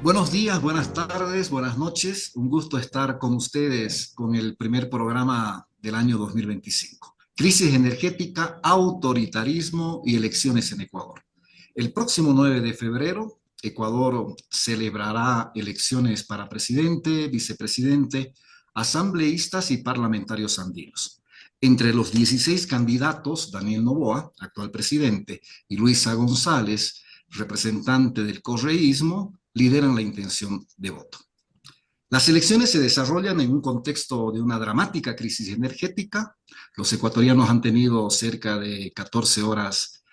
Buenos días, buenas tardes, buenas noches. Un gusto estar con ustedes con el primer programa del año 2025. Crisis energética, autoritarismo y elecciones en Ecuador. El próximo 9 de febrero, Ecuador celebrará elecciones para presidente, vicepresidente, asambleístas y parlamentarios andinos. Entre los 16 candidatos, Daniel Noboa, actual presidente, y Luisa González, representante del correísmo, lideran la intención de voto. Las elecciones se desarrollan en un contexto de una dramática crisis energética. Los ecuatorianos han tenido cerca de 14 horas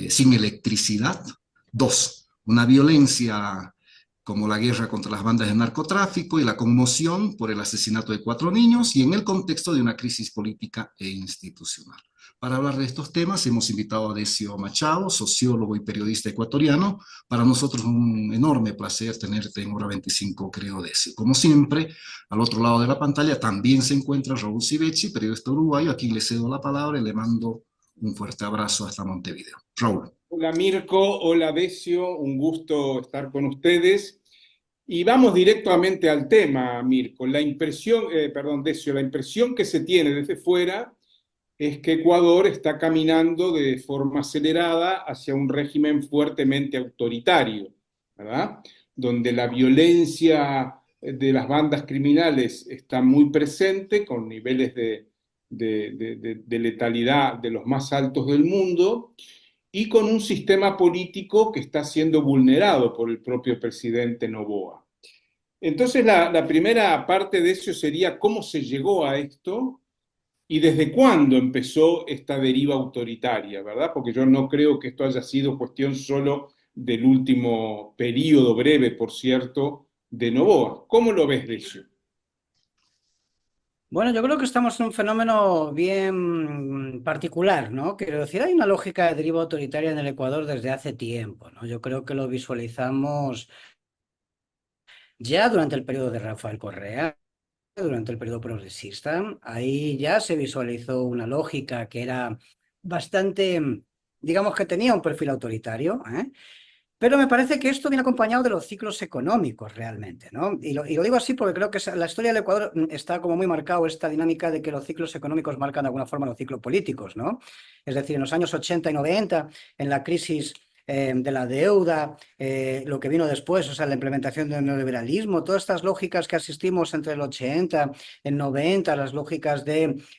sin electricidad. Dos, una violencia como la guerra contra las bandas de narcotráfico y la conmoción por el asesinato de 4 niños, y en el contexto de una crisis política e institucional. Para hablar de estos temas hemos invitado a Decio Machado, sociólogo y periodista ecuatoriano. Para nosotros un enorme placer tenerte en Hora 25, querido Decio. Como siempre, al otro lado de la pantalla también se encuentra Raúl Civechi, periodista uruguayo, a quien le cedo la palabra y le mando un fuerte abrazo hasta Montevideo. Raúl. Hola Mirko, hola Decio, un gusto estar con ustedes. Y vamos directamente al tema, Mirko. Decio, la impresión que se tiene desde fuera es que Ecuador está caminando de forma acelerada hacia un régimen fuertemente autoritario, ¿verdad? Donde la violencia de las bandas criminales está muy presente, con niveles de letalidad de los más altos del mundo, y con un sistema político que está siendo vulnerado por el propio presidente Noboa. Entonces, la primera parte de eso sería cómo se llegó a esto y desde cuándo empezó esta deriva autoritaria, ¿verdad? Porque yo no creo que esto haya sido cuestión solo del último periodo breve, por cierto, de Noboa. ¿Cómo lo ves, Decio? Bueno, yo creo que estamos en un fenómeno bien particular, ¿no? Quiero decir, hay una lógica de deriva autoritaria en el Ecuador desde hace tiempo, ¿no? Yo creo que lo visualizamos ya durante el periodo de Rafael Correa, durante el periodo progresista. Ahí ya se visualizó una lógica que era bastante, digamos que tenía un perfil autoritario, ¿eh? Pero me parece que esto viene acompañado de los ciclos económicos realmente, ¿no? Y lo digo así porque creo que la historia del Ecuador está como muy marcado esta dinámica de que los ciclos económicos marcan de alguna forma los ciclos políticos, ¿no? Es decir, en los años 80 y 90, en la crisis de la deuda, lo que vino después, o sea, la implementación del neoliberalismo, todas estas lógicas que asistimos entre el 80, el 90, las lógicas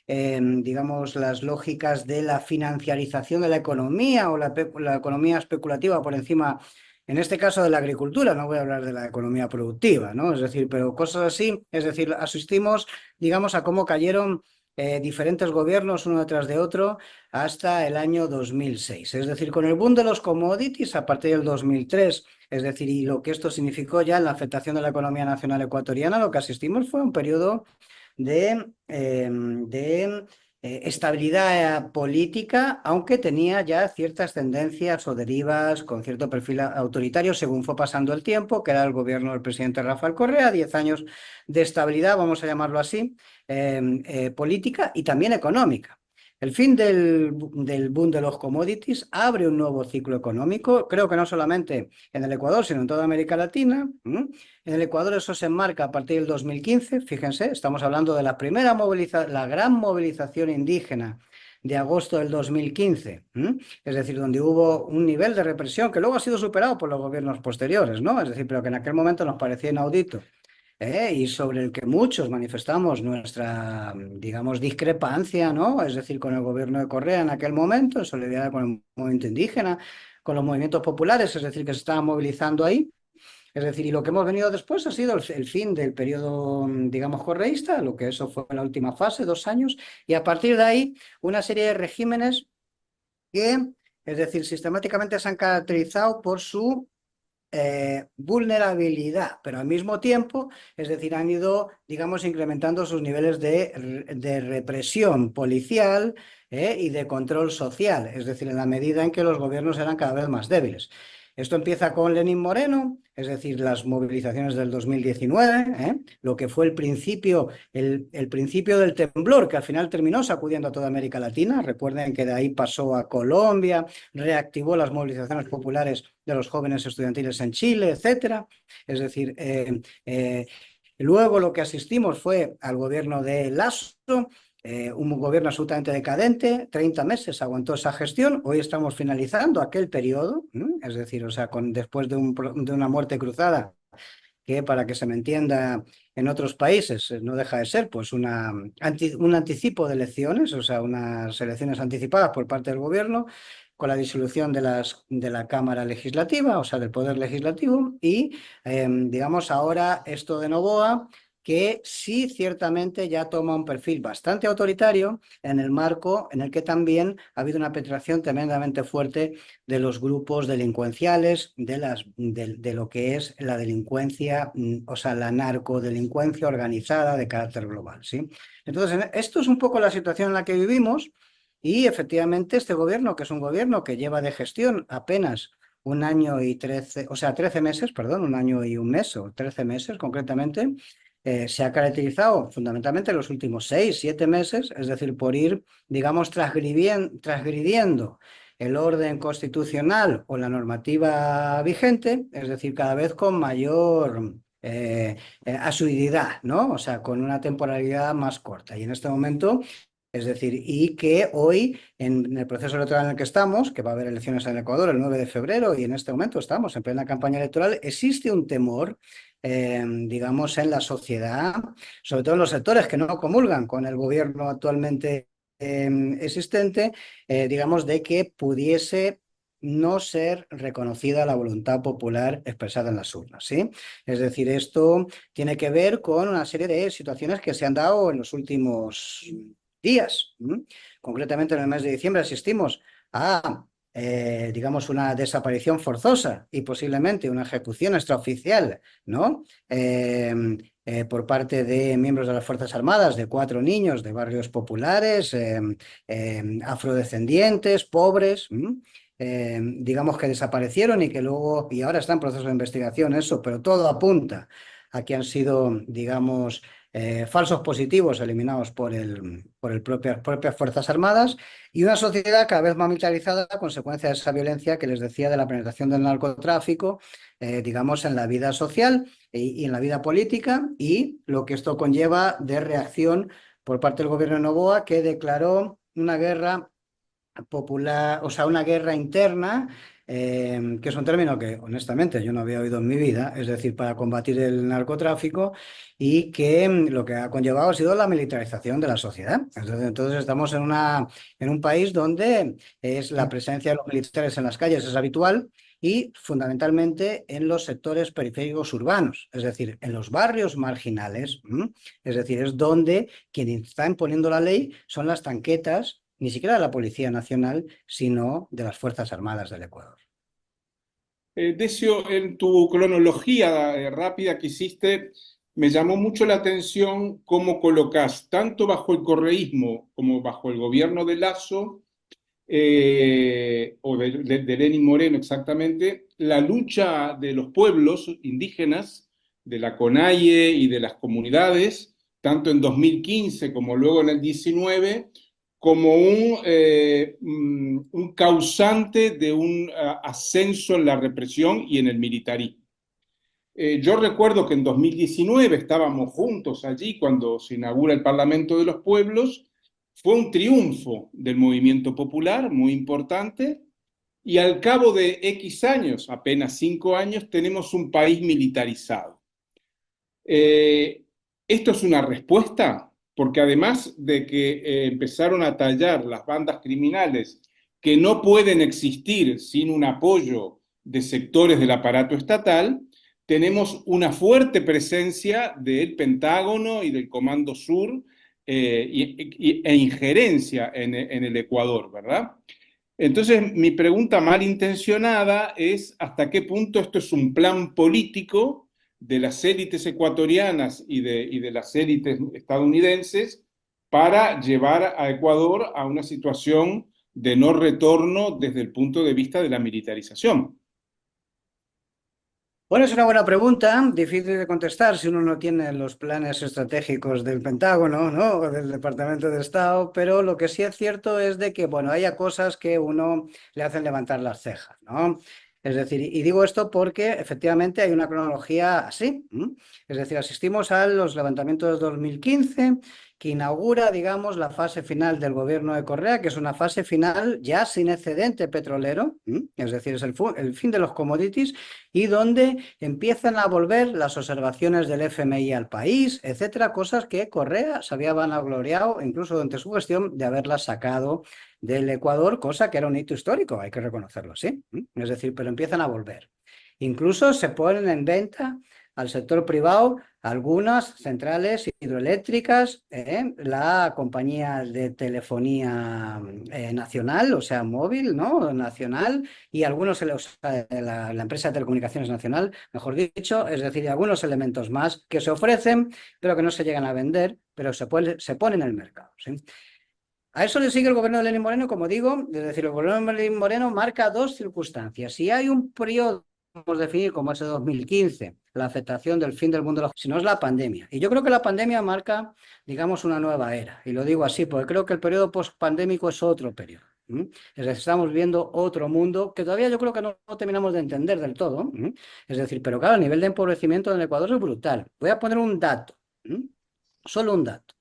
digamos, las lógicas de la financiarización de la economía o la economía especulativa por encima, en este caso de la agricultura, no voy a hablar de la economía productiva, ¿no? Es decir, pero cosas así, es decir, asistimos, digamos, a cómo cayeron diferentes gobiernos uno detrás de otro hasta el año 2006. Es decir, con el boom de los commodities a partir del 2003, es decir, y lo que esto significó ya en la afectación de la economía nacional ecuatoriana, lo que asistimos fue un periodo de estabilidad política, aunque tenía ya ciertas tendencias o derivas con cierto perfil autoritario según fue pasando el tiempo, que era el gobierno del presidente Rafael Correa, 10 años de estabilidad, vamos a llamarlo así, política y también económica. El fin del boom de los commodities abre un nuevo ciclo económico, creo que no solamente en el Ecuador, sino en toda América Latina. En el Ecuador eso se enmarca a partir del 2015, fíjense, estamos hablando de la gran movilización indígena de agosto del 2015, es decir, donde hubo un nivel de represión que luego ha sido superado por los gobiernos posteriores, ¿no? Es decir, pero que en aquel momento nos parecía inaudito. Y sobre el que muchos manifestamos nuestra, digamos, discrepancia, ¿no? Es decir, con el gobierno de Correa en aquel momento, en solidaridad con el movimiento indígena, con los movimientos populares, es decir, que se estaban movilizando ahí. Es decir, y lo que hemos venido después ha sido el fin del periodo, digamos, correísta, lo que eso fue la última fase, 2 años, y a partir de ahí una serie de regímenes que, es decir, sistemáticamente se han caracterizado por su vulnerabilidad, pero al mismo tiempo, es decir, han ido, digamos, incrementando sus niveles de represión policial y de control social, es decir, en la medida en que los gobiernos eran cada vez más débiles. Esto empieza con Lenín Moreno, es decir, las movilizaciones del 2019, lo que fue el principio del temblor, que al final terminó sacudiendo a toda América Latina. Recuerden que de ahí pasó a Colombia, reactivó las movilizaciones populares de los jóvenes estudiantiles en Chile, etcétera. Es decir, luego lo que asistimos fue al gobierno de Lasso, un gobierno absolutamente decadente, 30 meses aguantó esa gestión, hoy estamos finalizando aquel periodo, es decir, o sea, después de una muerte cruzada, que para que se me entienda en otros países no deja de ser pues un anticipo de elecciones, o sea, unas elecciones anticipadas por parte del gobierno, con la disolución de la Cámara Legislativa, o sea, del Poder Legislativo, y digamos ahora esto de Noboa, que sí ciertamente ya toma un perfil bastante autoritario en el marco en el que también ha habido una penetración tremendamente fuerte de los grupos delincuenciales, de lo que es la delincuencia, o sea, la narcodelincuencia organizada de carácter global, ¿sí? Entonces, esto es un poco la situación en la que vivimos y efectivamente este gobierno, que es un gobierno que lleva de gestión apenas un año y 13, o sea, 13 meses, perdón, un año y un mes, o 13 meses concretamente, se ha caracterizado fundamentalmente en los últimos 6, 7 meses, es decir, por ir, digamos, transgrediendo el orden constitucional o la normativa vigente, es decir, cada vez con mayor asiduidad, ¿no? O sea, con una temporalidad más corta. Y en este momento, es decir, y que hoy, en el proceso electoral en el que estamos, que va a haber elecciones en Ecuador el 9 de febrero, y en este momento estamos en plena campaña electoral, existe un temor, digamos, en la sociedad, sobre todo en los sectores que no comulgan con el gobierno actualmente existente, digamos, de que pudiese no ser reconocida la voluntad popular expresada en las urnas, ¿sí? Es decir, esto tiene que ver con una serie de situaciones que se han dado en los últimos días. Concretamente, en el mes de diciembre asistimos a, digamos, una desaparición forzosa y posiblemente una ejecución extraoficial, ¿no? Por parte de miembros de las Fuerzas Armadas, de 4 niños de barrios populares, afrodescendientes, pobres, digamos que desaparecieron y que luego, y ahora está en proceso de investigación eso, pero todo apunta a que han sido, digamos, falsos positivos eliminados por propias Fuerzas Armadas, y una sociedad cada vez más militarizada a consecuencia de esa violencia que les decía, de la penetración del narcotráfico, digamos, en la vida social y en la vida política, y lo que esto conlleva de reacción por parte del gobierno de Noboa, que declaró una guerra popular, o sea, una guerra interna, que es un término que honestamente yo no había oído en mi vida, es decir, para combatir el narcotráfico, y que lo que ha conllevado ha sido la militarización de la sociedad. Entonces estamos en un país donde la presencia de los militares en las calles es habitual, y fundamentalmente en los sectores periféricos urbanos, es decir, en los barrios marginales, es decir, es donde quienes están imponiendo la ley son las tanquetas, ni siquiera de la Policía Nacional, sino de las Fuerzas Armadas del Ecuador. Decio, en tu cronología rápida que hiciste, me llamó mucho la atención cómo colocas tanto bajo el correísmo como bajo el gobierno de Lasso, o de Lenín Moreno exactamente, la lucha de los pueblos indígenas, de la CONAIE y de las comunidades, tanto en 2015 como luego en el 19, como un causante de un ascenso en la represión y en el militarismo. Yo recuerdo que en 2019 estábamos juntos allí cuando se inaugura el Parlamento de los Pueblos. Fue un triunfo del movimiento popular muy importante, y al cabo de X años, apenas 5 años, tenemos un país militarizado. ¿Esto es una respuesta? Porque además de que empezaron a tallar las bandas criminales que no pueden existir sin un apoyo de sectores del aparato estatal, tenemos una fuerte presencia del Pentágono y del Comando Sur, e injerencia en el Ecuador, ¿verdad? Entonces, mi pregunta malintencionada es: ¿hasta qué punto esto es un plan político de las élites ecuatorianas y de las élites estadounidenses para llevar a Ecuador a una situación de no retorno desde el punto de vista de la militarización? Bueno, es una buena pregunta, difícil de contestar si uno no tiene los planes estratégicos del Pentágono, ¿no? O del Departamento de Estado, pero lo que sí es cierto es de que, bueno, haya cosas que uno le hacen levantar las cejas, ¿no? Es decir, y digo esto porque efectivamente hay una cronología así, ¿m? Es decir, asistimos a los levantamientos de 2015 que inaugura, digamos, la fase final del gobierno de Correa, que es una fase final ya sin excedente petrolero, ¿m? Es decir, es el fin de los commodities y donde empiezan a volver las observaciones del FMI al país, etcétera, cosas que Correa se había vanagloriado incluso durante su gestión de haberlas sacado del Ecuador, cosa que era un hito histórico, hay que reconocerlo, sí. Es decir, pero empiezan a volver. Incluso se ponen en venta al sector privado algunas centrales hidroeléctricas, la compañía de telefonía nacional, o sea, móvil, ¿no? Nacional, y algunos, la empresa de telecomunicaciones nacional, mejor dicho, es decir, algunos elementos más que se ofrecen, pero que no se llegan a vender, pero se ponen en el mercado, ¿sí? A eso le sigue el gobierno de Lenín Moreno, como digo, es decir, el gobierno de Lenín Moreno marca dos circunstancias. Si hay un periodo, podemos definir como ese 2015, la aceptación del fin del mundo, si no es la pandemia. Y yo creo que la pandemia marca, digamos, una nueva era. Y lo digo así, porque creo que el periodo post-pandémico es otro periodo. Es decir, estamos viendo otro mundo que todavía yo creo que no terminamos de entender del todo. Es decir, pero claro, el nivel de empobrecimiento en el Ecuador es brutal. Voy a poner un dato, solo un dato.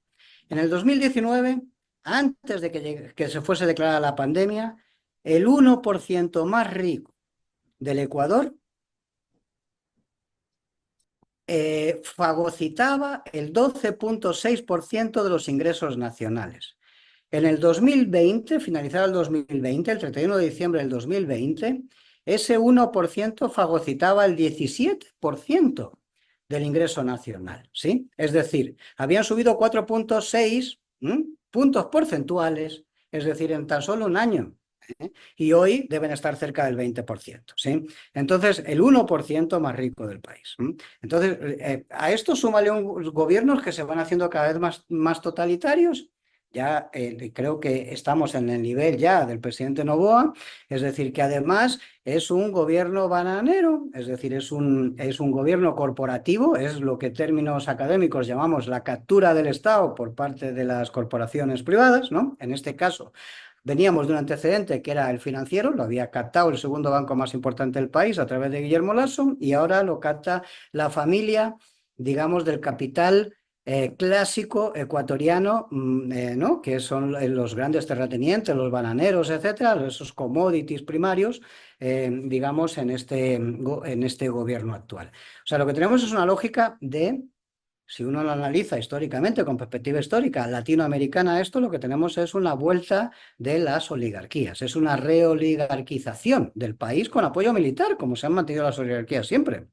En el 2019, antes de que se fuese declarada la pandemia, el 1% más rico del Ecuador fagocitaba el 12,6% de los ingresos nacionales. En el 2020, finalizado el 2020, el 31 de diciembre del 2020, ese 1% fagocitaba el 17% del ingreso nacional, ¿sí? Es decir, habían subido 4,6 puntos porcentuales, es decir, en tan solo un año. Y hoy deben estar cerca del 20%, ¿sí? Entonces, el 1% más rico del país. Entonces, a esto súmale gobiernos que se van haciendo cada vez más totalitarios. Ya creo que estamos en el nivel ya del presidente Noboa, es decir, que además es un gobierno bananero, es decir, es un gobierno corporativo, es lo que en términos académicos llamamos la captura del Estado por parte de las corporaciones privadas, ¿no? En este caso, veníamos de un antecedente que era el financiero, lo había captado el segundo banco más importante del país a través de Guillermo Lasso y ahora lo capta la familia, digamos, del capital clásico ecuatoriano, ¿no? Que son los grandes terratenientes, los bananeros, etcétera, esos commodities primarios, digamos, en este gobierno actual. O sea, lo que tenemos es una lógica de, si uno lo analiza históricamente, con perspectiva histórica latinoamericana, esto lo que tenemos es una vuelta de las oligarquías, es una reoligarquización del país con apoyo militar, como se han mantenido las oligarquías siempre.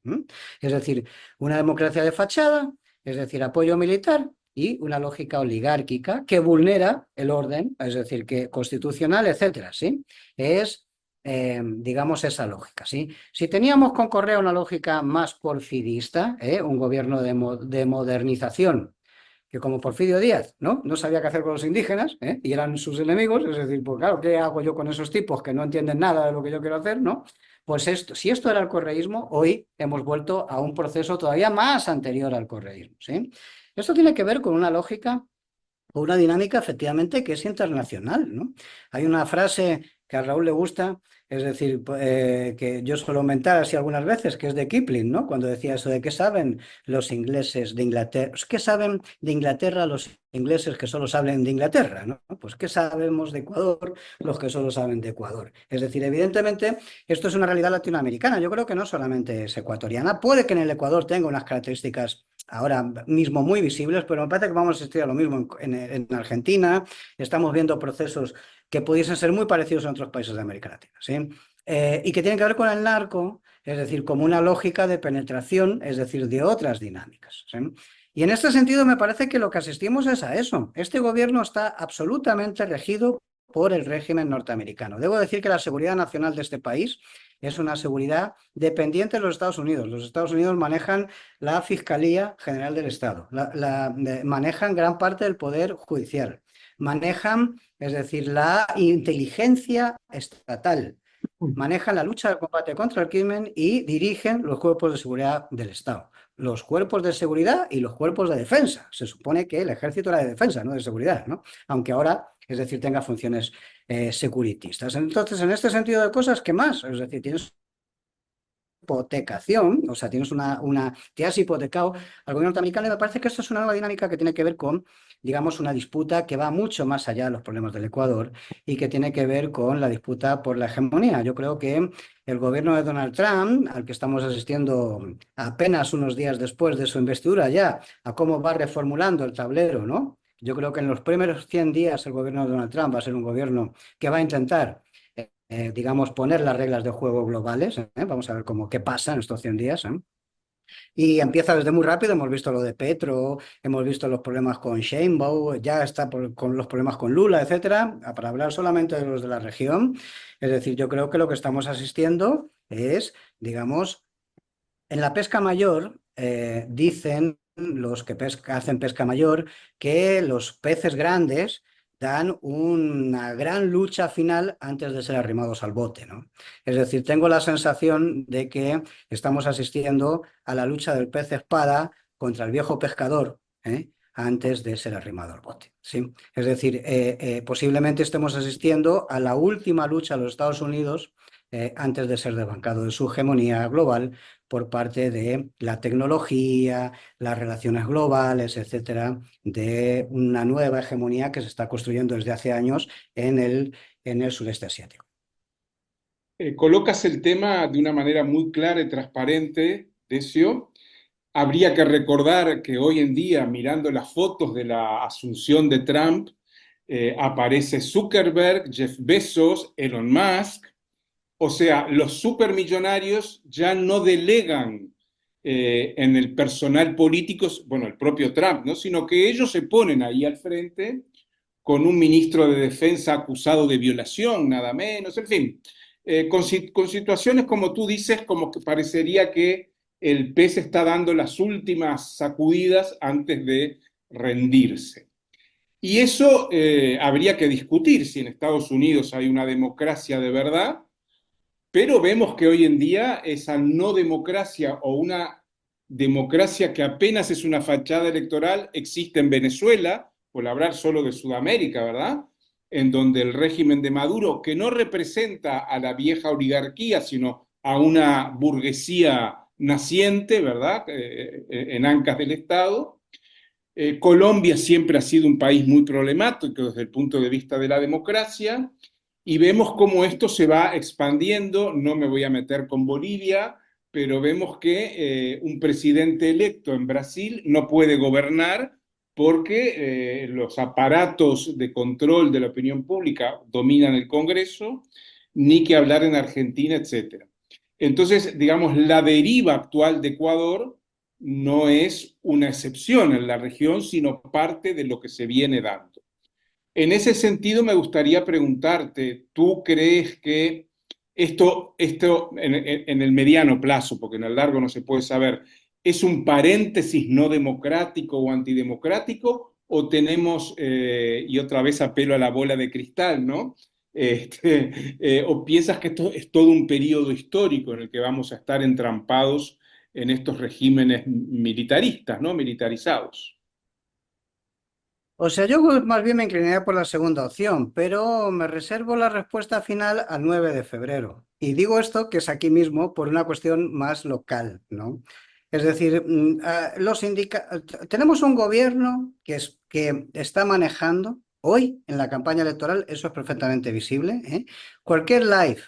Es decir, una democracia de fachada, es decir, apoyo militar y una lógica oligárquica que vulnera el orden, es decir, que constitucional, etcétera, ¿sí? Es digamos, esa lógica, ¿sí? Si teníamos con Correa una lógica más porfirista, un gobierno de modernización, que como Porfirio Díaz, ¿no? No sabía qué hacer con los indígenas, y eran sus enemigos, es decir, pues claro, ¿qué hago yo con esos tipos que no entienden nada de lo que yo quiero hacer, ¿no? Pues si esto era el correísmo, hoy hemos vuelto a un proceso todavía más anterior al correísmo, ¿sí? Esto tiene que ver con una lógica o una dinámica efectivamente que es internacional, ¿no? Hay una frase que a Raúl le gusta, es decir, que yo suelo comentar así algunas veces, que es de Kipling, ¿no? Cuando decía eso de qué saben los ingleses de Inglaterra, ¿qué saben de Inglaterra los ingleses que solo saben de Inglaterra, ¿no? Pues qué sabemos de Ecuador los que solo saben de Ecuador. Es decir, evidentemente esto es una realidad latinoamericana, yo creo que no solamente es ecuatoriana, puede que en el Ecuador tenga unas características ahora mismo muy visibles, pero me parece que vamos a asistir a lo mismo en Argentina. Estamos viendo procesos que pudiesen ser muy parecidos en otros países de América Latina, ¿sí? Y que tienen que ver con el narco, es decir, como una lógica de penetración, es decir, de otras dinámicas, ¿sí? Y en este sentido me parece que lo que asistimos es a eso. Este gobierno está absolutamente regido por el régimen norteamericano. Debo decir que la seguridad nacional de este país es una seguridad dependiente de los Estados Unidos. Los Estados Unidos manejan la Fiscalía General del Estado, manejan gran parte del Poder Judicial, manejan, es decir, la inteligencia estatal, manejan la lucha del combate contra el crimen y dirigen los cuerpos de seguridad del Estado. Los cuerpos de seguridad y los cuerpos de defensa. Se supone que el ejército era de defensa, no de seguridad, ¿no? Aunque ahora, es decir, tenga funciones securitistas. Entonces, en este sentido de cosas, ¿qué más? Es decir, tienes hipotecación, o sea, te has hipotecado al gobierno norteamericano y me parece que esto es una nueva dinámica que tiene que ver con, digamos, una disputa que va mucho más allá de los problemas del Ecuador y que tiene que ver con la disputa por la hegemonía. Yo creo que el gobierno de Donald Trump, al que estamos asistiendo apenas unos días después de su investidura ya, a cómo va reformulando el tablero, ¿no? Yo creo que en los primeros 100 días el gobierno de Donald Trump va a ser un gobierno que va a intentar digamos, poner las reglas de juego globales. Vamos a ver qué pasa en estos 100 días. Y empieza desde muy rápido, hemos visto lo de Petro, hemos visto los problemas con Sheinbaum, ya está con los problemas con Lula, etcétera, para hablar solamente de los de la región. Es decir, yo creo que lo que estamos asistiendo es, digamos, en la pesca mayor, dicen los que hacen pesca mayor que los peces grandes dan una gran lucha final antes de ser arrimados al bote, ¿no? Es decir, tengo la sensación de que estamos asistiendo a la lucha del pez espada contra el viejo pescador, antes de ser arrimado al bote, ¿sí? Es decir, posiblemente estemos asistiendo a la última lucha de los Estados Unidos antes de ser desbancado de su hegemonía global por parte de la tecnología, las relaciones globales, etcétera, de una nueva hegemonía que se está construyendo desde hace años en el sudeste asiático. Colocas el tema de una manera muy clara y transparente, Decio. Habría que recordar que hoy en día, mirando las fotos de la asunción de Trump, aparece Zuckerberg, Jeff Bezos, Elon Musk. O sea, los supermillonarios ya no delegan en el personal político, bueno, el propio Trump, ¿no? Sino que ellos se ponen ahí al frente con un ministro de defensa acusado de violación, nada menos, en fin, con situaciones como tú dices, como que parecería que el pez está dando las últimas sacudidas antes de rendirse. Y eso habría que discutir si en Estados Unidos hay una democracia de verdad, pero vemos que hoy en día esa no democracia o una democracia que apenas es una fachada electoral existe en Venezuela, por hablar solo de Sudamérica, ¿verdad? En donde el régimen de Maduro, que no representa a la vieja oligarquía, sino a una burguesía naciente, ¿verdad? En ancas del Estado. Colombia siempre ha sido un país muy problemático desde el punto de vista de la democracia y vemos cómo esto se va expandiendo. No me voy a meter con Bolivia, pero vemos que un presidente electo en Brasil no puede gobernar porque los aparatos de control de la opinión pública dominan el Congreso, ni que hablar en Argentina, etcétera. Entonces, digamos, la deriva actual de Ecuador no es una excepción en la región, sino parte de lo que se viene dando. En ese sentido, me gustaría preguntarte, ¿tú crees que esto en el mediano plazo, porque en el largo no se puede saber, es un paréntesis no democrático o antidemocrático, o tenemos, y otra vez apelo a la bola de cristal, ¿no? O piensas que esto es todo un periodo histórico en el que vamos a estar entrampados en estos regímenes militaristas, ¿no? Militarizados. O sea, yo más bien me inclinaría por la segunda opción, pero me reservo la respuesta final al 9 de febrero. Y digo esto que es aquí mismo por una cuestión más local, ¿no? Es decir, tenemos un gobierno que está manejando hoy en la campaña electoral, eso es perfectamente visible, cualquier live,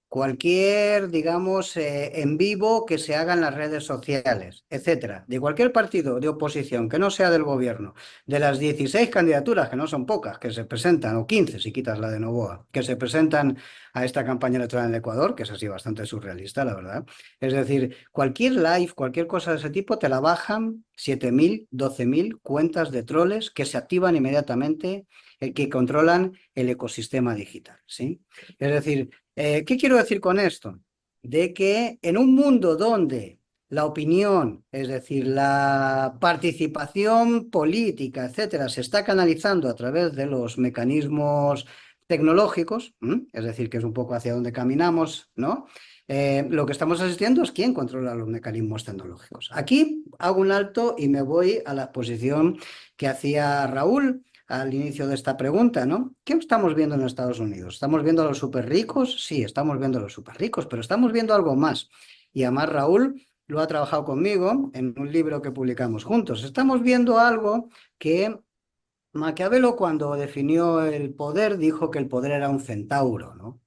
cualquier, digamos, en vivo que se haga en las redes sociales, etcétera, de cualquier partido de oposición que no sea del gobierno, de las 16 candidaturas, que no son pocas, que se presentan, o 15 si quitas la de Novoa, que se presentan a esta campaña electoral en el Ecuador, que es así bastante surrealista, la verdad. Es decir, cualquier live, cualquier cosa de ese tipo, te la bajan 7.000, 12.000 cuentas de troles que se activan inmediatamente, que controlan el ecosistema digital, ¿sí? Es decir, ¿qué quiero decir con esto? De que en un mundo donde la opinión, es decir, la participación política, etcétera, se está canalizando a través de los mecanismos tecnológicos, es decir, que es un poco hacia donde caminamos, ¿no? Lo que estamos asistiendo es quién controla los mecanismos tecnológicos. Aquí hago un alto y me voy a la posición que hacía Raúl al inicio de esta pregunta, ¿no? ¿Qué estamos viendo en Estados Unidos? ¿Estamos viendo a los súper ricos? Sí, estamos viendo a los súper ricos, pero estamos viendo algo más. Y además Raúl lo ha trabajado conmigo en un libro que publicamos juntos. Estamos viendo algo que Maquiavelo, cuando definió el poder, dijo que el poder era un centauro, ¿no?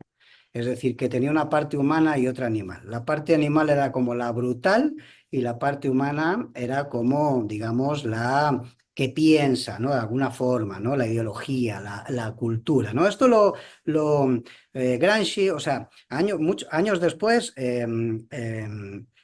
Es decir, que tenía una parte humana y otra animal. La parte animal era como la brutal y la parte humana era como, digamos, la que piensa, ¿no? De alguna forma, ¿no? La ideología, la cultura, ¿no? Esto lo Gramsci, o sea, años después,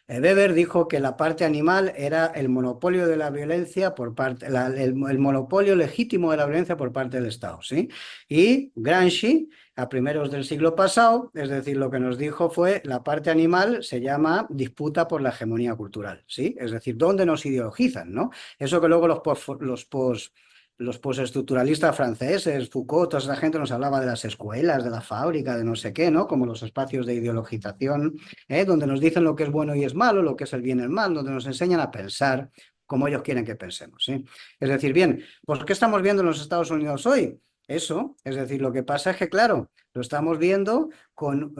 Weber dijo que la parte animal era el monopolio de la violencia por parte, el monopolio legítimo de la violencia por parte del Estado, ¿sí? Y Gramsci, a primeros del siglo pasado, es decir, lo que nos dijo fue la parte animal se llama disputa por la hegemonía cultural, ¿sí? Es decir, ¿dónde nos ideologizan, ¿no? Eso que luego los postestructuralistas franceses, Foucault, toda esa gente nos hablaba de las escuelas, de la fábrica, de no sé qué, ¿no? Como los espacios de ideologización, donde nos dicen lo que es bueno y es malo, lo que es el bien y el mal, donde nos enseñan a pensar como ellos quieren que pensemos, ¿sí? Es decir, bien, pues ¿qué estamos viendo en los Estados Unidos hoy? Eso, es decir, lo que pasa es que, claro, lo estamos viendo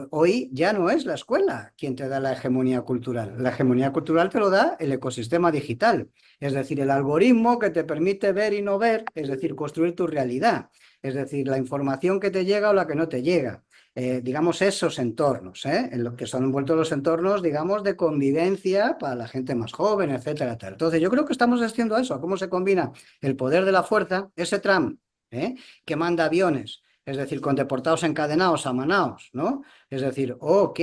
hoy ya no es la escuela quien te da la hegemonía cultural. La hegemonía cultural te lo da el ecosistema digital, es decir, el algoritmo que te permite ver y no ver, es decir, construir tu realidad, es decir, la información que te llega o la que no te llega. Digamos, esos entornos, en los que son envueltos los entornos, digamos, de convivencia para la gente más joven, etcétera, etcétera. Entonces, yo creo que estamos asistiendo a eso, a cómo se combina el poder de la fuerza, ese Trump, que manda aviones, es decir, con deportados encadenados a Manaos, ¿no? Es decir, o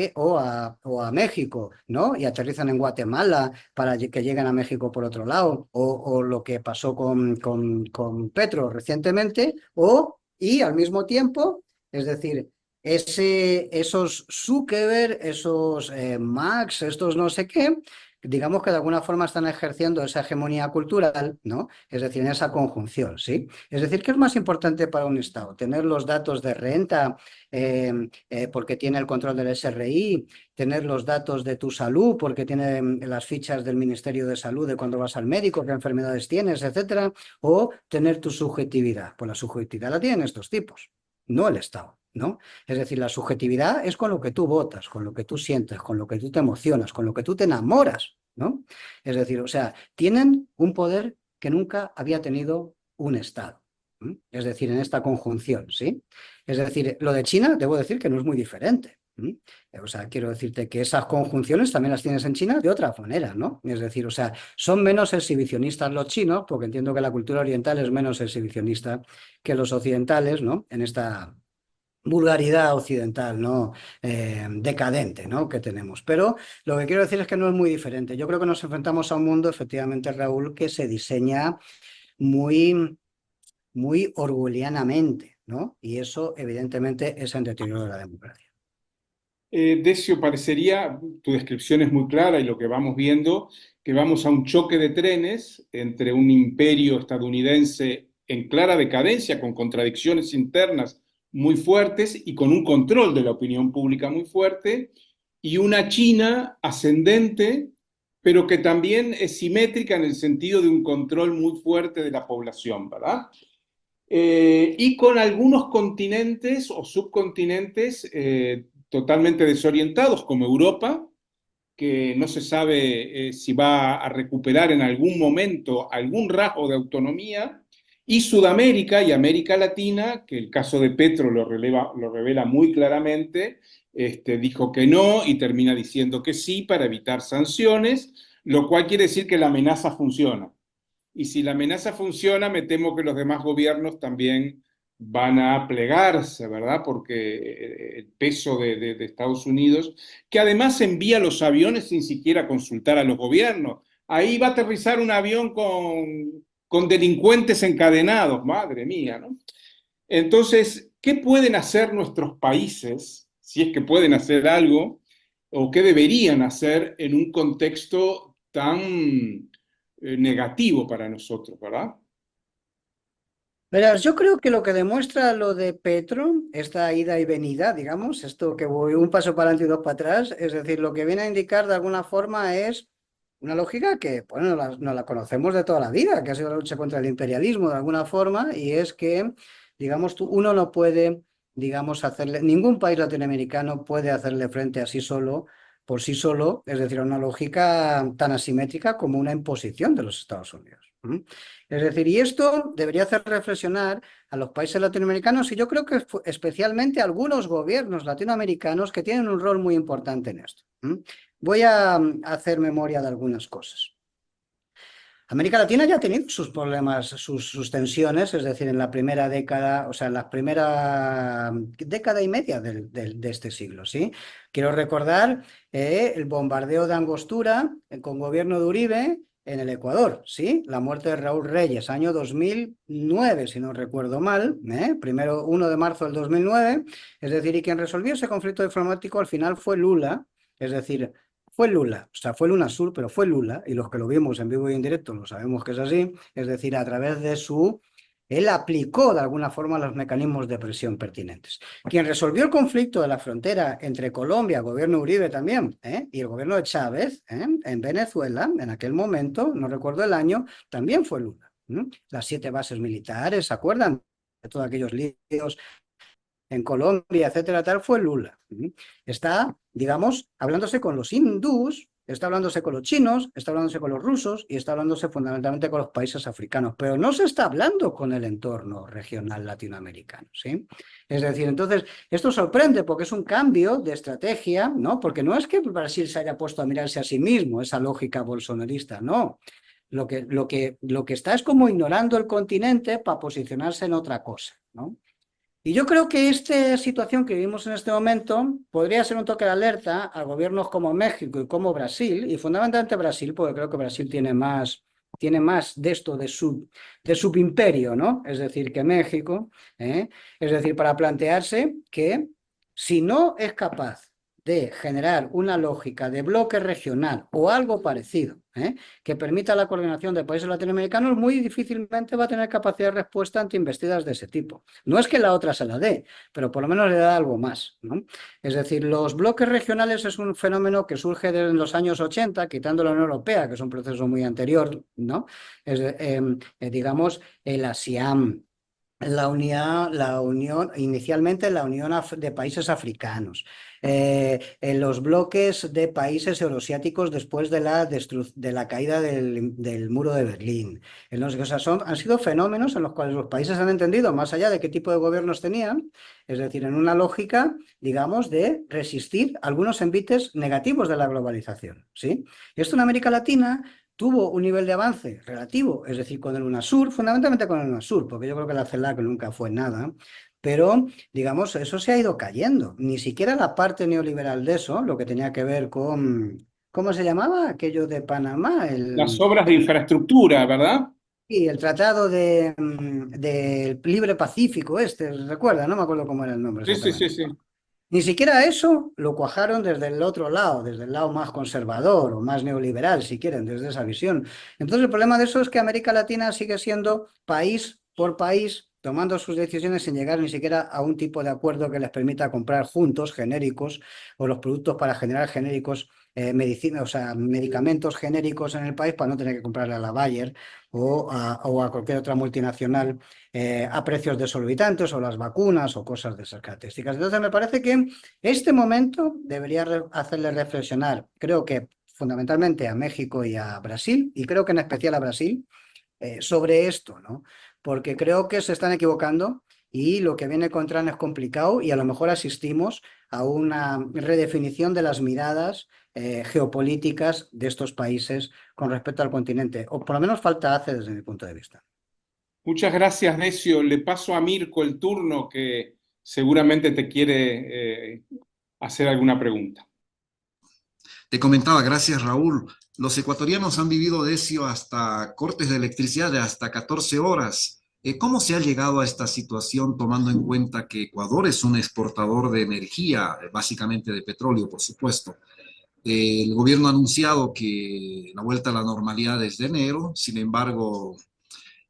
a México, ¿no? Y aterrizan en Guatemala para que lleguen a México por otro lado, o lo que pasó con Petro recientemente, y al mismo tiempo, es decir, esos Zuckerberg, esos Max, estos no sé qué, digamos que de alguna forma están ejerciendo esa hegemonía cultural, ¿no? Es decir, en esa conjunción, ¿sí? Es decir, ¿qué es más importante para un Estado? Tener los datos de renta, porque tiene el control del SRI, tener los datos de tu salud, porque tiene las fichas del Ministerio de Salud de cuando vas al médico, qué enfermedades tienes, etcétera, o tener tu subjetividad. Pues la subjetividad la tienen estos tipos, no el Estado, ¿no? Es decir, la subjetividad es con lo que tú votas, con lo que tú sientes, con lo que tú te emocionas, con lo que tú te enamoras, ¿no? Es decir, o sea, tienen un poder que nunca había tenido un Estado. Es decir, en esta conjunción, ¿sí? Es decir, lo de China, debo decir que no es muy diferente. O sea, quiero decirte que esas conjunciones también las tienes en China de otra manera, ¿no? Es decir, o sea, son menos exhibicionistas los chinos, porque entiendo que la cultura oriental es menos exhibicionista que los occidentales, ¿no? En esta vulgaridad occidental, ¿no? Decadente, ¿no? Que tenemos. Pero lo que quiero decir es que no es muy diferente. Yo creo que nos enfrentamos a un mundo, efectivamente, Raúl, que se diseña muy, muy orwellianamente, ¿no? Y eso, evidentemente, es en deterioro de la democracia. Decio, parecería, tu descripción es muy clara y lo que vamos viendo, que vamos a un choque de trenes entre un imperio estadounidense en clara decadencia, con contradicciones internas muy fuertes y con un control de la opinión pública muy fuerte, y una China ascendente, pero que también es simétrica en el sentido de un control muy fuerte de la población, ¿verdad? Y con algunos continentes o subcontinentes totalmente desorientados, como Europa, que no se sabe si va a recuperar en algún momento algún rasgo de autonomía, y Sudamérica y América Latina, que el caso de Petro lo revela muy claramente, dijo que no y termina diciendo que sí para evitar sanciones, lo cual quiere decir que la amenaza funciona. Y si la amenaza funciona, me temo que los demás gobiernos también van a plegarse, ¿verdad? Porque el peso de Estados Unidos, que además envía los aviones sin siquiera consultar a los gobiernos. Ahí va a aterrizar un avión con delincuentes encadenados, madre mía, ¿no? Entonces, ¿qué pueden hacer nuestros países, si es que pueden hacer algo, o qué deberían hacer en un contexto tan negativo para nosotros, ¿verdad? Verás, yo creo que lo que demuestra lo de Petro, esta ida y venida, digamos, esto que voy un paso para adelante y dos para atrás, es decir, lo que viene a indicar de alguna forma es una lógica que, bueno, no la conocemos de toda la vida, que ha sido la lucha contra el imperialismo de alguna forma, y es que, digamos, uno no puede, digamos, hacerle, ningún país latinoamericano puede hacerle frente así solo, por sí solo, es decir, a una lógica tan asimétrica como una imposición de los Estados Unidos. Es decir, y esto debería hacer reflexionar a los países latinoamericanos y yo creo que especialmente a algunos gobiernos latinoamericanos que tienen un rol muy importante en esto. Voy a hacer memoria de algunas cosas. América Latina ya ha tenido sus problemas, sus tensiones, es decir, en la primera década, o sea, en la primera década y media de este siglo, ¿sí? Quiero recordar el bombardeo de Angostura con gobierno de Uribe en el Ecuador, ¿sí? La muerte de Raúl Reyes, año 2009, si no recuerdo mal, primero 1 de marzo del 2009, es decir, y quien resolvió ese conflicto diplomático al final fue Lula, es decir, fue Lula, o sea, fue el UNASUR, pero fue Lula, y los que lo vimos en vivo y en directo lo sabemos que es así, es decir, a través de él aplicó de alguna forma los mecanismos de presión pertinentes. Quien resolvió el conflicto de la frontera entre Colombia, gobierno Uribe también, y el gobierno de Chávez, en Venezuela, en aquel momento, no recuerdo el año, también fue Lula. Las 7 bases militares, ¿se acuerdan? De todos aquellos líos en Colombia, etcétera, tal, fue Lula. Está, digamos, hablándose con los hindús, está hablándose con los chinos, está hablándose con los rusos y está hablándose fundamentalmente con los países africanos, pero no se está hablando con el entorno regional latinoamericano, ¿sí? Es decir, entonces, esto sorprende porque es un cambio de estrategia, ¿no? Porque no es que Brasil se haya puesto a mirarse a sí mismo, esa lógica bolsonarista, no. Lo que está es como ignorando el continente para posicionarse en otra cosa, ¿no? Y yo creo que esta situación que vivimos en este momento podría ser un toque de alerta a gobiernos como México y como Brasil, y fundamentalmente Brasil, porque creo que Brasil tiene más de esto de subimperio, ¿no? Es decir, que México, ¿eh? Es decir, para plantearse que si no es capaz de generar una lógica de bloque regional o algo parecido, que permita la coordinación de países latinoamericanos, muy difícilmente va a tener capacidad de respuesta ante investidas de ese tipo. No es que la otra se la dé, pero por lo menos le da algo más, ¿no? Es decir, los bloques regionales es un fenómeno que surge desde los años 80, quitando la Unión Europea, que es un proceso muy anterior, ¿no? Digamos, el ASEAN, inicialmente la Unión de Países Africanos, en los bloques de países euroasiáticos después de la caída del muro de Berlín. O sea, han sido fenómenos en los cuales los países han entendido, más allá de qué tipo de gobiernos tenían, es decir, en una lógica, digamos, de resistir algunos envites negativos de la globalización, ¿sí? Y esto en América Latina tuvo un nivel de avance relativo, es decir, con el UNASUR, fundamentalmente con el UNASUR, porque yo creo que la CELAC nunca fue nada, pero, digamos, eso se ha ido cayendo. Ni siquiera la parte neoliberal de eso, lo que tenía que ver con, ¿cómo se llamaba? Aquello de Panamá, Las obras de infraestructura, ¿verdad? y el tratado del Libre Pacífico, ¿recuerda? No me acuerdo cómo era el nombre Sí, sí, sí, exactamente. sí. Ni siquiera eso lo cuajaron desde el otro lado, desde el lado más conservador o más neoliberal, si quieren, desde esa visión. Entonces, el problema de eso es que América Latina sigue siendo país por país, tomando sus decisiones sin llegar ni siquiera a un tipo de acuerdo que les permita comprar juntos genéricos o los productos para generar genéricos, medicina, o sea, medicamentos genéricos en el país para no tener que comprarle a la Bayer o a cualquier otra multinacional a precios desorbitantes o las vacunas o cosas de esas características. Entonces me parece que este momento debería hacerle reflexionar, creo que fundamentalmente a México y a Brasil, y creo que en especial a Brasil, sobre esto, ¿no? Porque creo que se están equivocando y lo que viene con Trump es complicado y a lo mejor asistimos a una redefinición de las miradas geopolíticas de estos países con respecto al continente, o por lo menos falta hace desde mi punto de vista. Muchas gracias, Decio. Le paso a Mirko el turno que seguramente te quiere hacer alguna pregunta. Te comentaba, gracias Raúl. Los ecuatorianos han vivido, Decio, hasta cortes de electricidad de hasta 14 horas. ¿Cómo se ha llegado a esta situación tomando en cuenta que Ecuador es un exportador de energía, básicamente de petróleo, por supuesto? El gobierno ha anunciado que la vuelta a la normalidad es de enero, sin embargo,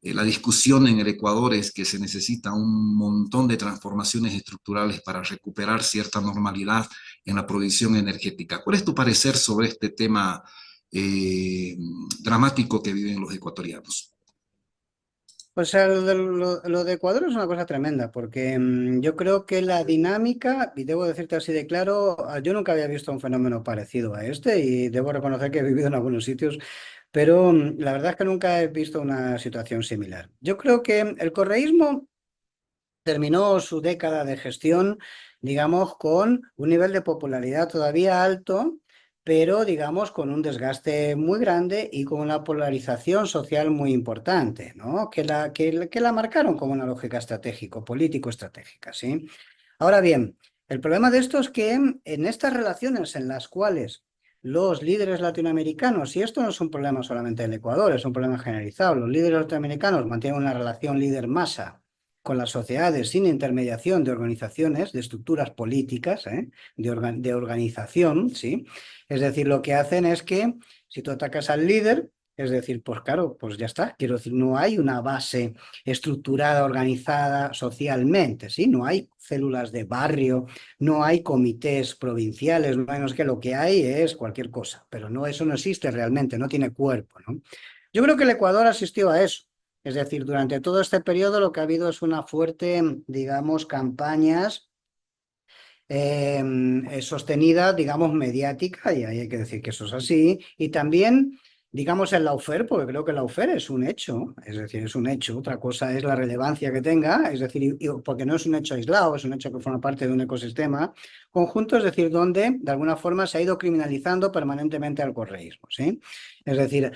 La discusión en el Ecuador es que se necesita un montón de transformaciones estructurales para recuperar cierta normalidad en la provisión energética. ¿Cuál es tu parecer sobre este tema dramático que viven los ecuatorianos? Pues lo de Ecuador es una cosa tremenda, porque yo creo que la dinámica, y debo decirte así de claro, yo nunca había visto un fenómeno parecido a este, y debo reconocer que he vivido en algunos sitios, pero la verdad es que nunca he visto una situación similar. Yo creo que el correísmo terminó su década de gestión, digamos, con un nivel de popularidad todavía alto, pero, digamos, con un desgaste muy grande y con una polarización social muy importante, ¿no? Que la marcaron como una lógica estratégico, político-estratégica, ¿sí? Ahora bien, el problema de esto es que en estas relaciones en las cuales los líderes latinoamericanos, y esto no es un problema solamente del Ecuador, es un problema generalizado, los líderes latinoamericanos mantienen una relación líder-masa con las sociedades sin intermediación de organizaciones, de estructuras políticas, de organización, ¿sí? Es decir, lo que hacen es que si tú atacas al líder, es decir, pues claro, pues ya está, quiero decir, no hay una base estructurada, organizada socialmente, ¿sí? No hay células de barrio, no hay comités provinciales, no hay, no sé qué, lo que hay es cualquier cosa, pero no, eso no existe realmente, no tiene cuerpo, ¿no? Yo creo que el Ecuador asistió a eso. Es decir, durante todo este periodo lo que ha habido es una fuerte, digamos, campañas sostenida, digamos, mediática, y ahí hay que decir que eso es así, y también, digamos, el lawfare, porque creo que el lawfare es un hecho, es decir, es un hecho, otra cosa es la relevancia que tenga, es decir, porque no es un hecho aislado, es un hecho que forma parte de un ecosistema conjunto, es decir, donde de alguna forma se ha ido criminalizando permanentemente al correísmo, ¿sí? Es decir,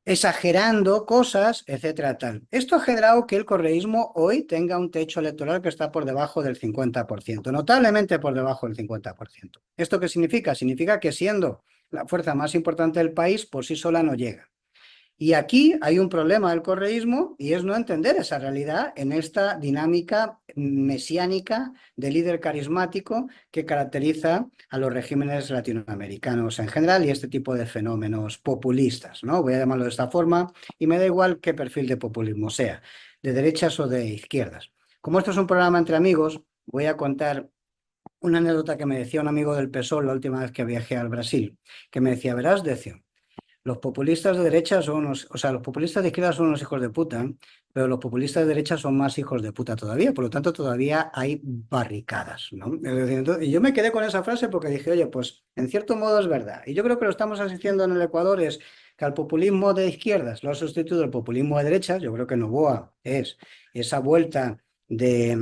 exagerando cosas, etcétera, tal. Esto ha generado que el correísmo hoy tenga un techo electoral que está por debajo del 50%, notablemente por debajo del 50%. ¿Esto qué significa? Significa que siendo la fuerza más importante del país, por sí sola no llega. Y aquí hay un problema del correísmo y es no entender esa realidad en esta dinámica mesiánica de líder carismático que caracteriza a los regímenes latinoamericanos en general y este tipo de fenómenos populistas, ¿no? Voy a llamarlo de esta forma y me da igual qué perfil de populismo sea, de derechas o de izquierdas. Como esto es un programa entre amigos, voy a contar una anécdota que me decía un amigo del PSOE la última vez que viajé al Brasil, que me decía, verás, Decio, los populistas de derecha son unos, o sea, los populistas de izquierda son unos hijos de puta, pero los populistas de derecha son más hijos de puta todavía, por lo tanto todavía hay barricadas, ¿no? Es decir, y yo me quedé con esa frase porque dije, oye, pues en cierto modo es verdad. Y yo creo que lo estamos asistiendo en el Ecuador es que al populismo de izquierdas lo ha sustituido el populismo de derechas. Yo creo que Noboa es esa vuelta de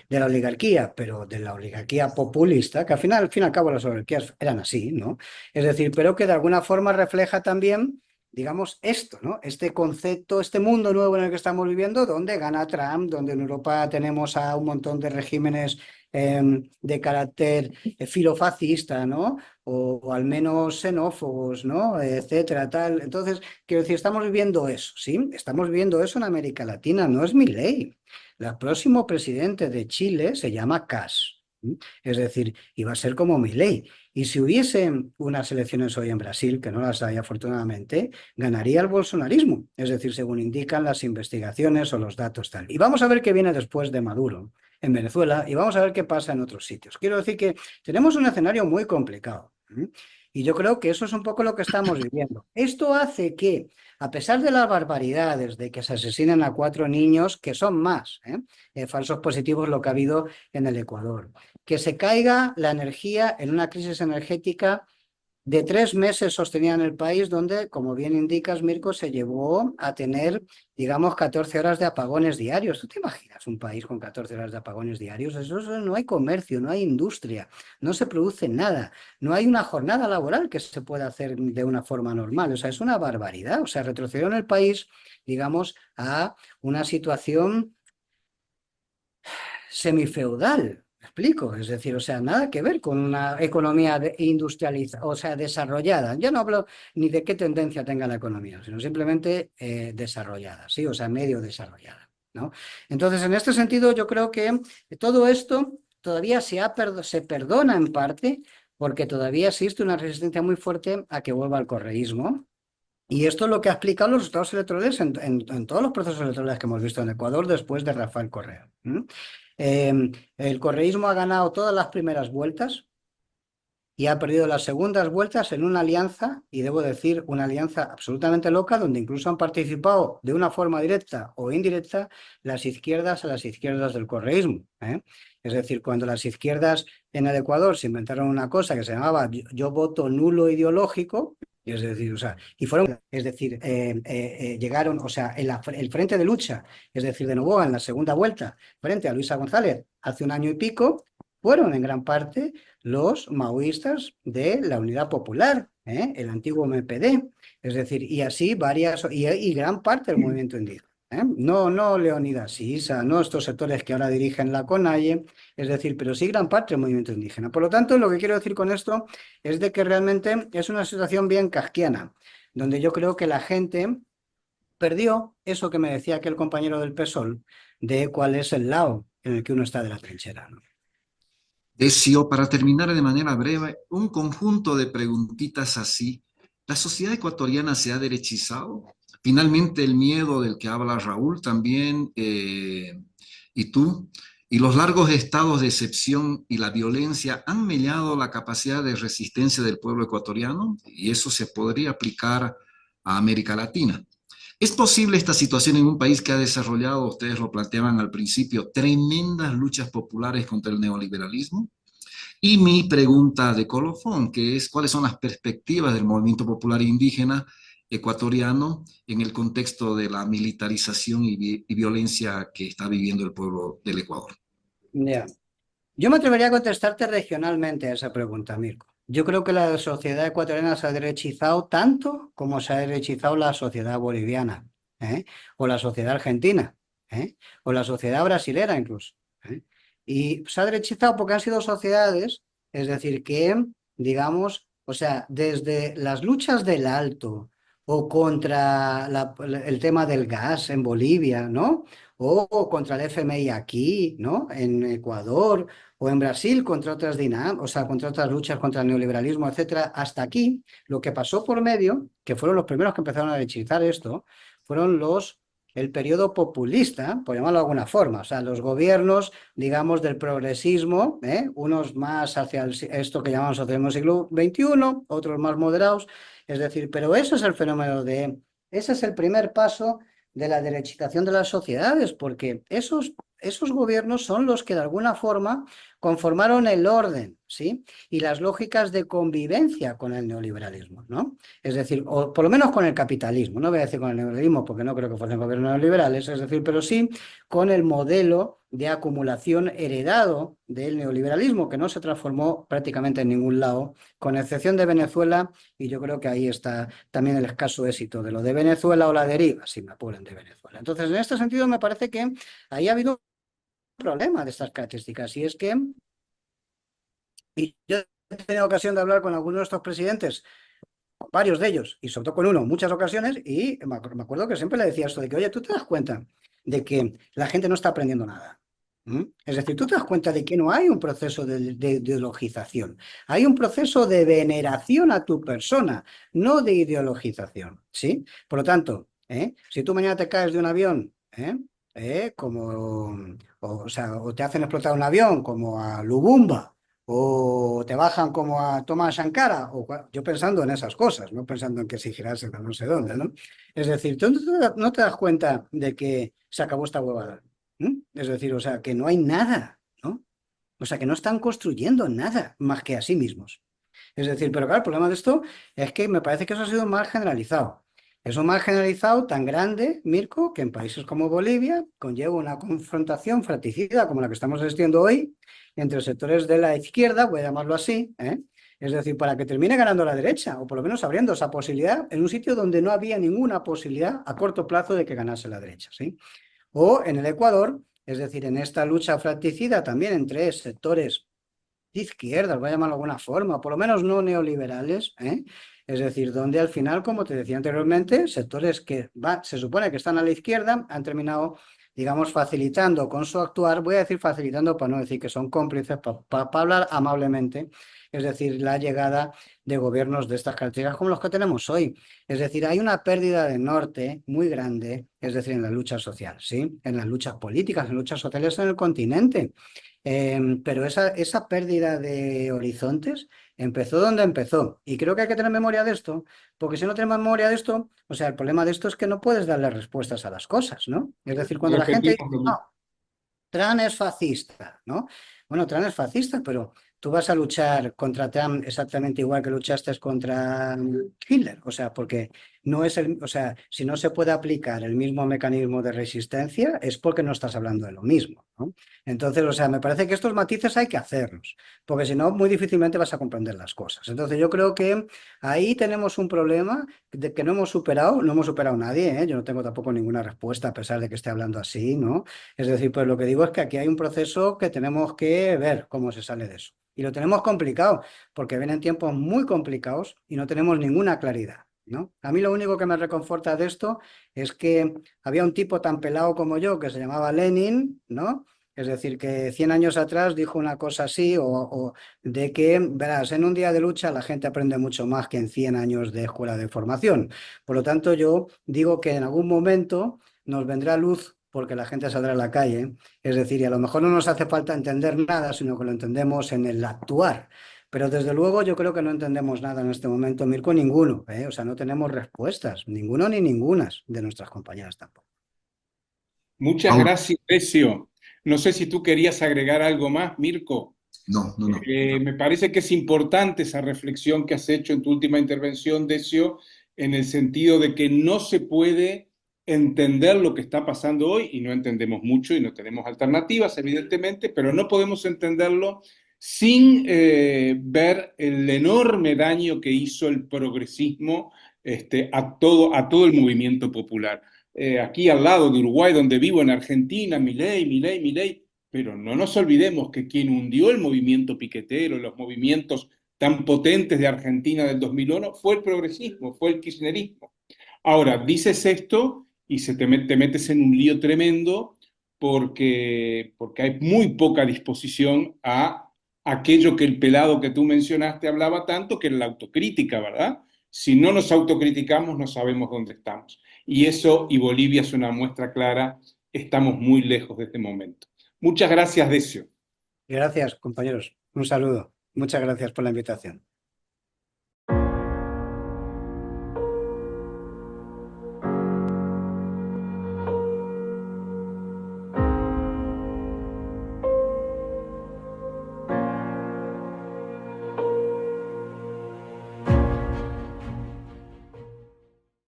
la oligarquía, pero de la oligarquía populista, que al fin y al cabo las oligarquías eran así, ¿no? Es decir, pero que de alguna forma refleja también, digamos, esto, ¿no? Este concepto, este mundo nuevo en el que estamos viviendo, donde gana Trump, donde en Europa tenemos a un montón de regímenes de carácter filofascista, ¿no? O al menos xenófobos, ¿no? Etcétera, tal. Entonces, quiero decir, estamos viviendo eso, ¿sí? Estamos viviendo eso en América Latina, no es Milei. El próximo presidente de Chile se llama Kast. Es decir, iba a ser como Milei. Y si hubiese unas elecciones hoy en Brasil, que no las hay afortunadamente, ganaría el bolsonarismo, es decir, según indican las investigaciones o los datos tal. Y vamos a ver qué viene después de Maduro en Venezuela y vamos a ver qué pasa en otros sitios. Quiero decir que tenemos un escenario muy complicado. Y yo creo que eso es un poco lo que estamos viviendo. Esto hace que, a pesar de las barbaridades de que se asesinen a 4 niños, que son más, falsos positivos lo que ha habido en el Ecuador, que se caiga la energía en una crisis energética de 3 meses sostenida en el país, donde, como bien indicas, Mirko, se llevó a tener, digamos, 14 horas de apagones diarios. ¿Tú te imaginas un país con 14 horas de apagones diarios? No hay comercio, no hay industria, no se produce nada, no hay una jornada laboral que se pueda hacer de una forma normal. O sea, es una barbaridad. O sea, retrocedió en el país, digamos, a una situación semifeudal. ¿Me explico? Es decir, o sea, nada que ver con una economía industrializada, o sea, desarrollada. Yo no hablo ni de qué tendencia tenga la economía, sino simplemente desarrollada, ¿sí? O sea, medio desarrollada, ¿no? Entonces, en este sentido, yo creo que todo esto todavía se perdona en parte porque todavía existe una resistencia muy fuerte a que vuelva al correísmo. Y esto es lo que ha explicado los resultados electorales en todos los procesos electorales que hemos visto en Ecuador después de Rafael Correa. El correísmo ha ganado todas las primeras vueltas y ha perdido las segundas vueltas en una alianza, y debo decir, una alianza absolutamente loca, donde incluso han participado de una forma directa o indirecta las izquierdas a las izquierdas del correísmo. Es decir, cuando las izquierdas en el Ecuador se inventaron una cosa que se llamaba yo voto nulo ideológico, es decir, o sea, y fueron, es decir, llegaron, o sea, el frente de lucha, es decir, de Noboa en la segunda vuelta, frente a Luisa González hace un año y pico, fueron en gran parte los maoístas de la Unidad Popular, el antiguo MPD, es decir, y así varias, y gran parte del movimiento indígena. No Leonidas y Isa, no estos sectores que ahora dirigen la CONAIE, es decir, pero sí gran parte del movimiento indígena. Por lo tanto, lo que quiero decir con esto es de que realmente es una situación bien kafkiana, donde yo creo que la gente perdió eso que me decía aquel compañero del PSOL, de cuál es el lado en el que uno está de la trinchera, ¿no? Decio, para terminar de manera breve, un conjunto de preguntitas así. ¿La sociedad ecuatoriana se ha derechizado? Finalmente, el miedo del que habla Raúl también, y tú, y los largos estados de excepción y la violencia han mellado la capacidad de resistencia del pueblo ecuatoriano, y eso se podría aplicar a América Latina. ¿Es posible esta situación en un país que ha desarrollado, ustedes lo planteaban al principio, tremendas luchas populares contra el neoliberalismo? Y mi pregunta de colofón, que es, ¿cuáles son las perspectivas del movimiento popular indígena ecuatoriano en el contexto de la militarización y violencia que está viviendo el pueblo del Ecuador? Yeah. Yo me atrevería a contestarte regionalmente a esa pregunta, Mirko. Yo creo que la sociedad ecuatoriana se ha derechizado tanto como se ha derechizado la sociedad boliviana, o la sociedad argentina, o la sociedad brasilera incluso. Y se ha derechizado porque han sido sociedades, es decir, que, digamos, o sea, desde las luchas del Alto o contra el tema del gas en Bolivia, ¿no? O contra el FMI aquí, ¿no? En Ecuador o en Brasil contra otras o sea, contra otras luchas contra el neoliberalismo, etcétera. Hasta aquí, lo que pasó por medio, que fueron los primeros que empezaron a derechizar esto, fueron el periodo populista, por llamarlo de alguna forma, o sea, los gobiernos, digamos, del progresismo, unos más hacia esto que llamamos socialismo siglo XXI, otros más moderados, es decir, pero eso es el fenómeno ese es el primer paso de la derechización de las sociedades, porque esos gobiernos son los que de alguna forma conformaron el orden, ¿sí? Y las lógicas de convivencia con el neoliberalismo, ¿no? Es decir, o por lo menos con el capitalismo, no voy a decir con el neoliberalismo porque no creo que fuesen gobiernos neoliberales, es decir, pero sí con el modelo de acumulación heredado del neoliberalismo, que no se transformó prácticamente en ningún lado, con excepción de Venezuela, y yo creo que ahí está también el escaso éxito de lo de Venezuela o la deriva, si me apuran, de Venezuela. Entonces, en este sentido, me parece que ahí ha habido un problema de estas características, y es que, y yo he tenido ocasión de hablar con algunos de estos presidentes, varios de ellos, y sobre todo con uno, muchas ocasiones, y me acuerdo que siempre le decía esto de que, oye, ¿tú te das cuenta de que la gente no está aprendiendo nada? Es decir, tú te das cuenta de que no hay un proceso de ideologización, hay un proceso de veneración a tu persona, no de ideologización, ¿sí? Por lo tanto, si tú mañana te caes de un avión, o sea, o te hacen explotar un avión como a Lubumba, o te bajan como a Thomas Sankara, yo pensando en esas cosas, no pensando en que si girarse a no sé dónde, ¿no? Es decir, tú no te das cuenta de que se acabó esta huevada. Es decir, o sea, que no hay nada, ¿no? O sea, que no están construyendo nada más que a sí mismos. Es decir, pero claro, el problema de esto es que me parece que eso ha sido mal generalizado. Es un mal generalizado tan grande, Mirko, que en países como Bolivia conlleva una confrontación fratricida como la que estamos asistiendo hoy entre sectores de la izquierda, voy a llamarlo así, es decir, para que termine ganando la derecha, o por lo menos abriendo esa posibilidad en un sitio donde no había ninguna posibilidad a corto plazo de que ganase la derecha, ¿sí? O en el Ecuador, es decir, en esta lucha fratricida también entre sectores de izquierda, voy a llamarlo de alguna forma, por lo menos no neoliberales, es decir, donde al final, como te decía anteriormente, sectores que se supone que están a la izquierda han terminado digamos, facilitando con su actuar, voy a decir facilitando para no decir que son cómplices, para hablar amablemente, es decir, la llegada de gobiernos de estas características como los que tenemos hoy. Es decir, hay una pérdida de norte muy grande, es decir, en la lucha social, ¿sí? En las luchas políticas, en luchas sociales en el continente. Pero esa pérdida de horizontes empezó donde empezó. Y creo que hay que tener memoria de esto, porque si no tenemos memoria de esto, o sea, el problema de esto es que no puedes darle respuestas a las cosas, ¿no? Es decir, cuando la gente dice, Repetimos lo no, mismo. Trump es fascista, ¿no? Bueno, Trump es fascista, pero tú vas a luchar contra Trump exactamente igual que luchaste contra Hitler, o sea, porque no es o sea, si no se puede aplicar el mismo mecanismo de resistencia es porque no estás hablando de lo mismo, ¿no? Entonces, o sea, me parece que estos matices hay que hacerlos, porque si no, muy difícilmente vas a comprender las cosas. Entonces, yo creo que ahí tenemos un problema de que no hemos superado, no hemos superado nadie, ¿eh? Yo no tengo tampoco ninguna respuesta a pesar de que esté hablando así, ¿no? Es decir, pues lo que digo es que aquí hay un proceso que tenemos que ver cómo se sale de eso. Y lo tenemos complicado, porque vienen tiempos muy complicados y no tenemos ninguna claridad, ¿no? A mí lo único que me reconforta de esto es que había un tipo tan pelado como yo que se llamaba Lenin, ¿no? Es decir, que 100 años atrás dijo una cosa así, o de que, verás, en un día de lucha la gente aprende mucho más que en 100 años de escuela de formación. Por lo tanto, yo digo que en algún momento nos vendrá luz porque la gente saldrá a la calle. Es decir, y a lo mejor no nos hace falta entender nada, sino que lo entendemos en el actuar. Pero desde luego yo creo que no entendemos nada en este momento, Mirko, ninguno, ¿eh? O sea, no tenemos respuestas, ninguno ni ningunas de nuestras compañeras tampoco. Muchas Ahora, gracias, Decio. No sé si tú querías agregar algo más, Mirko. no, no, no. Me parece que es importante esa reflexión que has hecho en tu última intervención, Decio, en el sentido de que no se puede entender lo que está pasando hoy, y no entendemos mucho y no tenemos alternativas, evidentemente, pero no podemos entenderlo sin ver el enorme daño que hizo el progresismo a todo el movimiento popular. Aquí al lado de Uruguay, donde vivo, en Argentina, Milei, Milei, Milei, pero no nos olvidemos que quien hundió el movimiento piquetero, los movimientos tan potentes de Argentina del 2001, fue el progresismo, fue el kirchnerismo. Ahora, dices esto y te metes en un lío tremendo porque hay muy poca disposición a aquello que el pelado que tú mencionaste hablaba tanto, que era la autocrítica, ¿verdad? Si no nos autocriticamos, no sabemos dónde estamos. Y eso, y Bolivia es una muestra clara, estamos muy lejos de este momento. Muchas gracias, Decio. Gracias, compañeros. Un saludo. Muchas gracias por la invitación.